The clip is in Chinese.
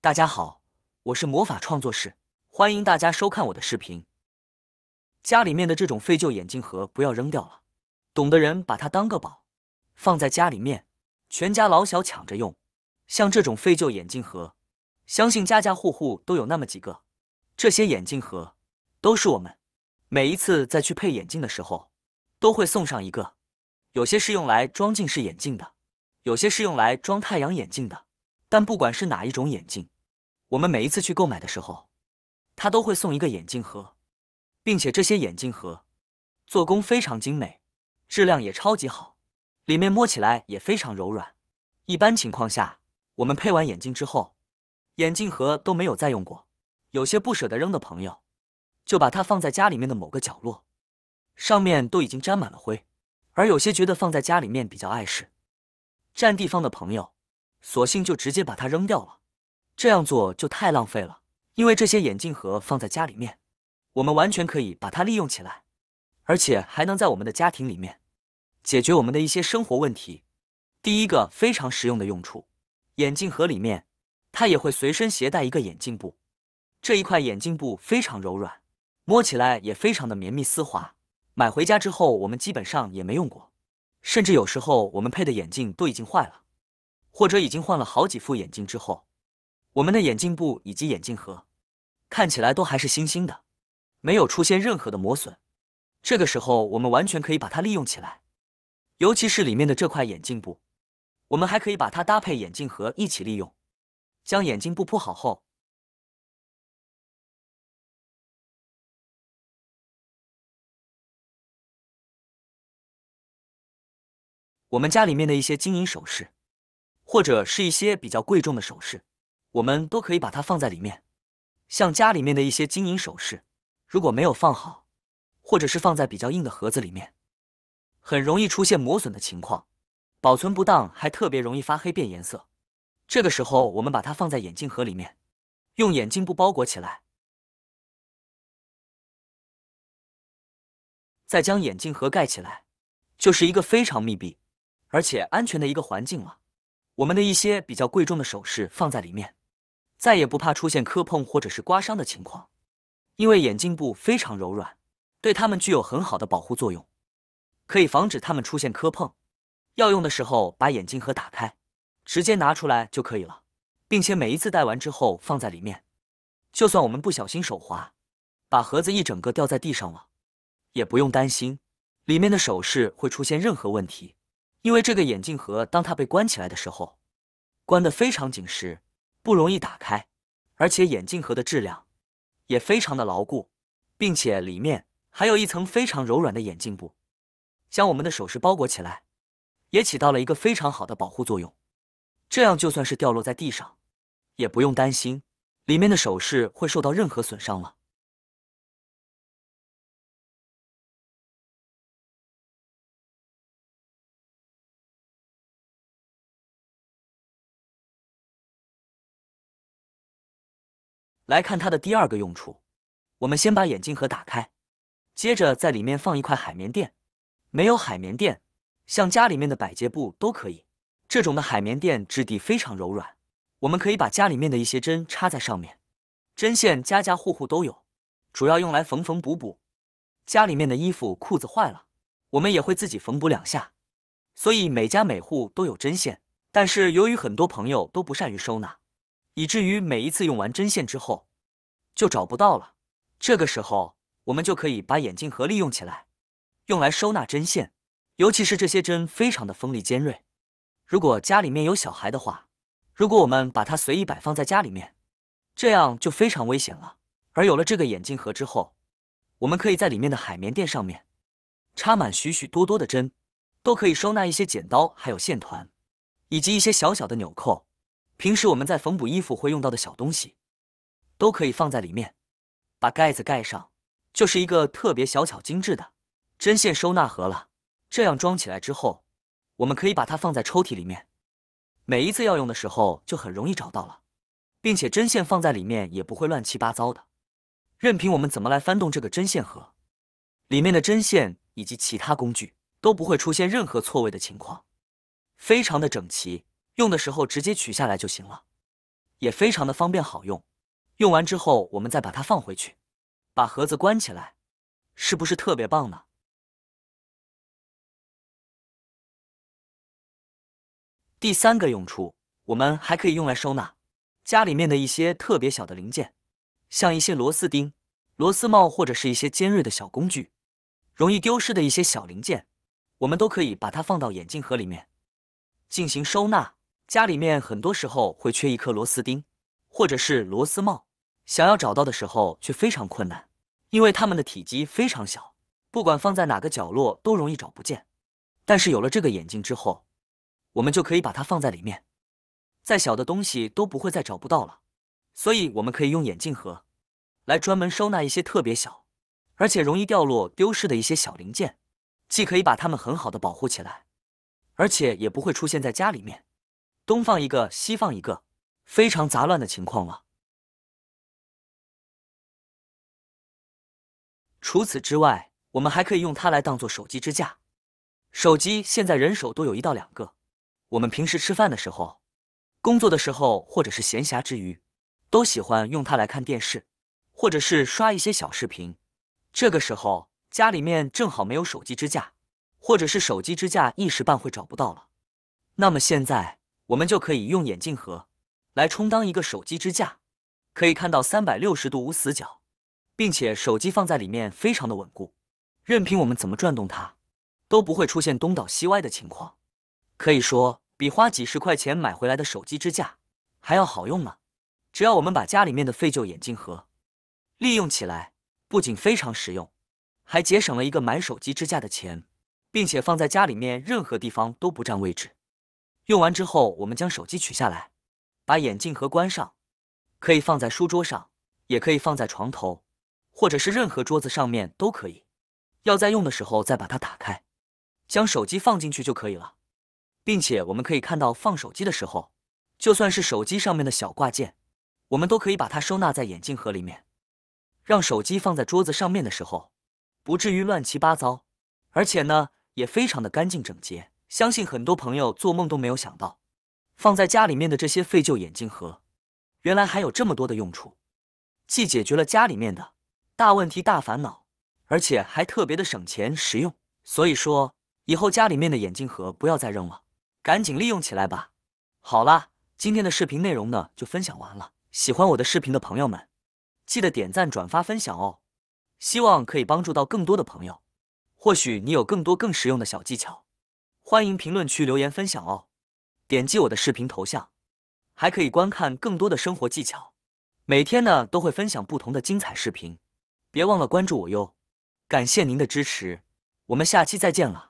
大家好，我是魔法创作室，欢迎大家收看我的视频。家里面的这种废旧眼镜盒不要扔掉了，懂的人把它当个宝，放在家里面，全家老小抢着用。像这种废旧眼镜盒，相信家家户户都有那么几个。这些眼镜盒都是我们每一次在去配眼镜的时候，都会送上一个。有些是用来装近视眼镜的，有些是用来装太阳眼镜的。但不管是哪一种眼镜，我们每一次去购买的时候，它都会送一个眼镜盒，并且这些眼镜盒做工非常精美，质量也超级好，里面摸起来也非常柔软。一般情况下，我们配完眼镜之后，眼镜盒都没有再用过。有些不舍得扔的朋友，就把它放在家里面的某个角落，上面都已经沾满了灰。而有些觉得放在家里面比较碍事，占地方的朋友，索性就直接把它扔掉了。这样做就太浪费了，因为这些眼镜盒放在家里面，我们完全可以把它利用起来，而且还能在我们的家庭里面解决我们的一些生活问题。第一个非常实用的用处，眼镜盒里面它也会随身携带一个眼镜布，这一块眼镜布非常柔软，摸起来也非常的绵密丝滑。买回家之后我们基本上也没用过，甚至有时候我们配的眼镜都已经坏了，或者已经换了好几副眼镜之后，我们的眼镜布以及眼镜盒看起来都还是新新的，没有出现任何的磨损。这个时候我们完全可以把它利用起来，尤其是里面的这块眼镜布，我们还可以把它搭配眼镜盒一起利用。将眼镜布铺好后，我们家里面的一些金银首饰，或者是一些比较贵重的首饰，我们都可以把它放在里面。像家里面的一些金银首饰，如果没有放好，或者是放在比较硬的盒子里面，很容易出现磨损的情况，保存不当还特别容易发黑变颜色。这个时候我们把它放在眼镜盒里面，用眼镜布包裹起来，再将眼镜盒盖起来，就是一个非常密闭而且安全的一个环境了。我们的一些比较贵重的首饰放在里面，再也不怕出现磕碰或者是刮伤的情况，因为眼镜布非常柔软，对它们具有很好的保护作用，可以防止它们出现磕碰。要用的时候把眼镜盒打开，直接拿出来就可以了，并且每一次戴完之后放在里面，就算我们不小心手滑，把盒子一整个掉在地上了，也不用担心里面的首饰会出现任何问题。因为这个眼镜盒当它被关起来的时候，关得非常紧实，不容易打开，而且眼镜盒的质量也非常的牢固，并且里面还有一层非常柔软的眼镜布，将我们的首饰包裹起来，也起到了一个非常好的保护作用。这样就算是掉落在地上，也不用担心里面的首饰会受到任何损伤了。来看它的第二个用处，我们先把眼镜盒打开，接着在里面放一块海绵垫。没有海绵垫，像家里面的百洁布都可以。这种的海绵垫质地非常柔软，我们可以把家里面的一些针插在上面。针线家家户户都有，主要用来缝缝补补。家里面的衣服裤子坏了，我们也会自己缝补两下，所以每家每户都有针线。但是由于很多朋友都不善于收纳，以至于每一次用完针线之后就找不到了。这个时候我们就可以把眼镜盒利用起来，用来收纳针线，尤其是这些针非常的锋利尖锐。如果家里面有小孩的话，如果我们把它随意摆放在家里面，这样就非常危险了。而有了这个眼镜盒之后，我们可以在里面的海绵垫上面插满许许多多的针，都可以收纳一些剪刀，还有线团，以及一些小小的纽扣。平时我们在缝补衣服会用到的小东西，都可以放在里面。把盖子盖上，就是一个特别小巧精致的针线收纳盒了。这样装起来之后，我们可以把它放在抽屉里面，每一次要用的时候就很容易找到了，并且针线放在里面也不会乱七八糟的。任凭我们怎么来翻动这个针线盒，里面的针线以及其他工具都不会出现任何错位的情况，非常的整齐，用的时候直接取下来就行了。也非常的方便好用。用完之后，我们再把它放回去，把盒子关起来，是不是特别棒呢？第三个用处，我们还可以用来收纳家里面的一些特别小的零件，像一些螺丝钉、螺丝帽或者是一些尖锐的小工具，容易丢失的一些小零件，我们都可以把它放到眼镜盒里面进行收纳。家里面很多时候会缺一颗螺丝钉或者是螺丝帽，想要找到的时候却非常困难，因为它们的体积非常小，不管放在哪个角落都容易找不见。但是有了这个眼镜之后，我们就可以把它放在里面，再小的东西都不会再找不到了。所以我们可以用眼镜盒来专门收纳一些特别小而且容易掉落丢失的一些小零件，既可以把它们很好的保护起来，而且也不会出现在家里面东放一个西放一个非常杂乱的情况了。除此之外，我们还可以用它来当做手机支架。手机现在人手都有1到2个，我们平时吃饭的时候、工作的时候或者是闲暇之余，都喜欢用它来看电视，或者是刷一些小视频。这个时候家里面正好没有手机支架，或者是手机支架一时半会找不到了，那么现在我们就可以用眼镜盒来充当一个手机支架，可以看到360度无死角，并且手机放在里面非常的稳固，任凭我们怎么转动它，都不会出现东倒西歪的情况。可以说比花几十块钱买回来的手机支架还要好用呢。只要我们把家里面的废旧眼镜盒利用起来，不仅非常实用，还节省了一个买手机支架的钱，并且放在家里面任何地方都不占位置。用完之后，我们将手机取下来，把眼镜盒关上，可以放在书桌上，也可以放在床头，或者是任何桌子上面都可以。要在用的时候再把它打开，将手机放进去就可以了。并且我们可以看到放手机的时候，就算是手机上面的小挂件，我们都可以把它收纳在眼镜盒里面，让手机放在桌子上面的时候不至于乱七八糟，而且呢也非常的干净整洁。相信很多朋友做梦都没有想到，放在家里面的这些废旧眼镜盒原来还有这么多的用处，既解决了家里面的大问题大烦恼，而且还特别的省钱实用。所以说以后家里面的眼镜盒不要再扔了，赶紧利用起来吧。好啦，今天的视频内容呢就分享完了，喜欢我的视频的朋友们记得点赞转发分享哦，希望可以帮助到更多的朋友。或许你有更多更实用的小技巧，欢迎评论区留言分享哦。点击我的视频头像，还可以观看更多的生活技巧。每天呢都会分享不同的精彩视频，别忘了关注我哟。感谢您的支持，我们下期再见了。